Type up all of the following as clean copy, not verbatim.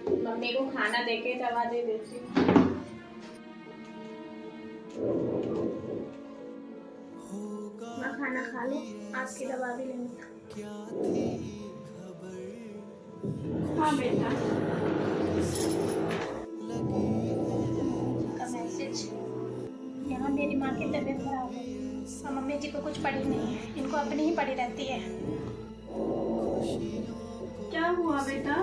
Mummy को खाना देके दवा दे देती हूँ। माँ खाना खा लो, आपकी दवा भी लेंगे। हाँ बेटा। का मैसेज, यहाँ मेरी माँ की तबीयत खराब है और मम्मी जी को कुछ पड़ी नहीं है, इनको अपनी ही पड़ी रहती है। क्या हुआ बेटा?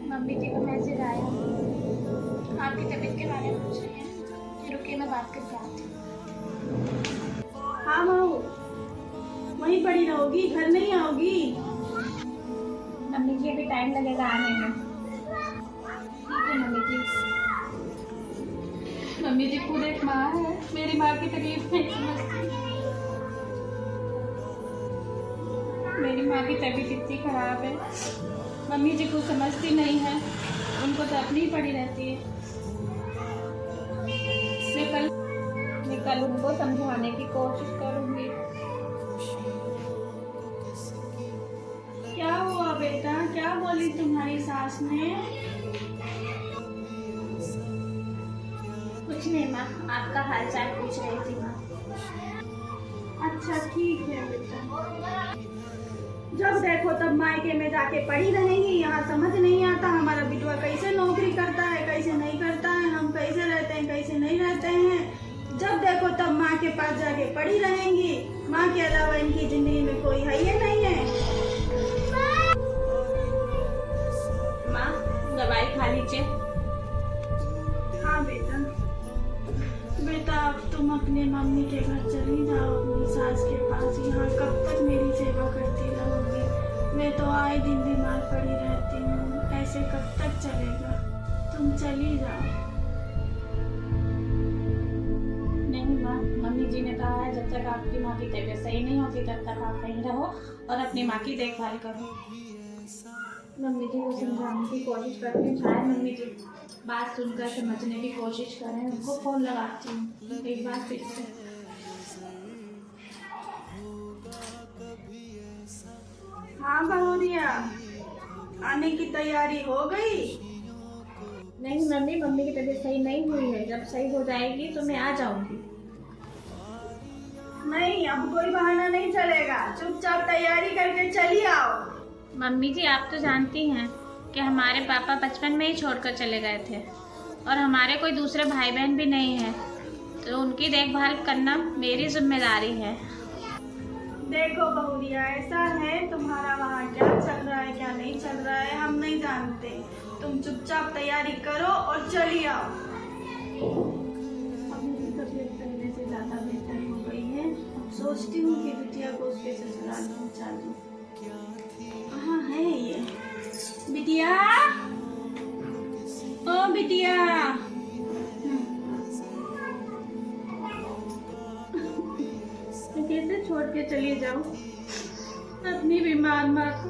मम्मी जी का मैसेज आया, आपकी तबीयत के बारे में पूछ रही है। रुकिए मैं बात करके आती हूँ। हाँ बहू, वहीं पड़ी रहोगी, घर नहीं आओगी? मम्मी जी अभी टाइम लगेगा आने में। ठीक है मम्मी जी। मम्मी जी खुद एक माँ है, मेरी माँ की तकलीफ नहीं समझती। मेरी माँ की तबीयत इतनी खराब है, मम्मी जी को समझती नहीं है, उनको तो अपनी ही पड़ी रहती है। मैं कल उनको समझाने की कोशिश करूँगी। क्या हुआ बेटा, क्या बोली तुम्हारी सास ने? कुछ नहीं माँ, आपका हाल चाल पूछ रही थी माँ। अच्छा ठीक है बेटा, जब देखो तब मायके में जाके पड़ी रहेंगी, यहाँ समझ नहीं आता हमारा बिटवा कैसे नौकरी करता है, कैसे नहीं करता है, हम कैसे रहते हैं, कैसे नहीं रहते हैं। जब देखो तब माँ के पास जाके पड़ी रहेंगी। माँ के अलावा इनकी जिंदगी में कोई है ही नहीं है। माँ दवाई खा लीजिए। हाँ बेटा। बेटा अब तुम अपने मम्मी के घर चली जाओ, अपनी सास के पास। यहाँ कब तक मेरी सेवा करती रहोगी? मैं तो आए दिन बीमार पड़ी रहती हूँ, ऐसे कब तक चलेगा? तुम चली जाओ। नहीं माँ, मम्मी जी ने कहा है जब तक आपकी माँ की तबीयत सही नहीं होती तब तक आप कहीं रहो और अपनी माँ की देखभाल करो। मम्मी जी को समझाने की कोशिश करती हूँ, शायद मम्मी जी बात सुनकर समझने की कोशिश करें। उनको फोन लगाती हूँ एक बार फिर से। हाँ बहुरिया, आने की तैयारी हो गई? नहीं मम्मी, मम्मी की तबीयत सही नहीं हुई है, जब सही हो जाएगी तो मैं आ जाऊंगी। नहीं अब कोई बहाना नहीं चलेगा, चुपचाप तैयारी करके चली आओ। मम्मी जी आप तो जानती हैं कि हमारे पापा बचपन में ही छोड़कर चले गए थे और हमारे कोई दूसरे भाई बहन भी नहीं है, तो उनकी देखभाल करना मेरी जिम्मेदारी है। देखो बहुरिया, ऐसा है तुम्हारा वहाँ क्या चल रहा है क्या नहीं चल रहा है हम नहीं जानते, तुम चुपचाप तैयारी करो और चली आओ। अब मेरी तबीयत पहले से ज़्यादा बेहतर हो गई है, अब सोचती हूँ कि बिटिया को उसके ससुराल पहुँचा दूँ। कहाँ है ये बिटिया? ओ बिटिया, मैं कैसे छोड़ के चली जाऊं अपनी बीमार माँ को?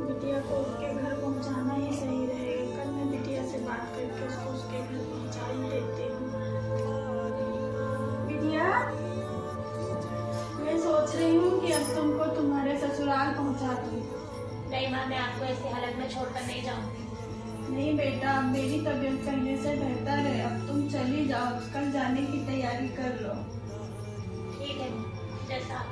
बिटिया को उसके घर पहुंचाना ही सही रहेगा। कल मैं बिटिया से बात करके उसको उसके घर पहुंचा ही देती हूँ। बिटिया, मैं सोच रही हूँ कि अब तुमको तुम्हारे ससुराल पहुंचा दूँ। नहीं माँ, मैं आपको ऐसी हालत में छोड़कर नहीं जाऊँगी। नहीं बेटा, अब मेरी तबीयत पहले से बेहतर है, अब तुम चली जाओ, कल जाने की तैयारी कर लो। ठीक है जैसा आप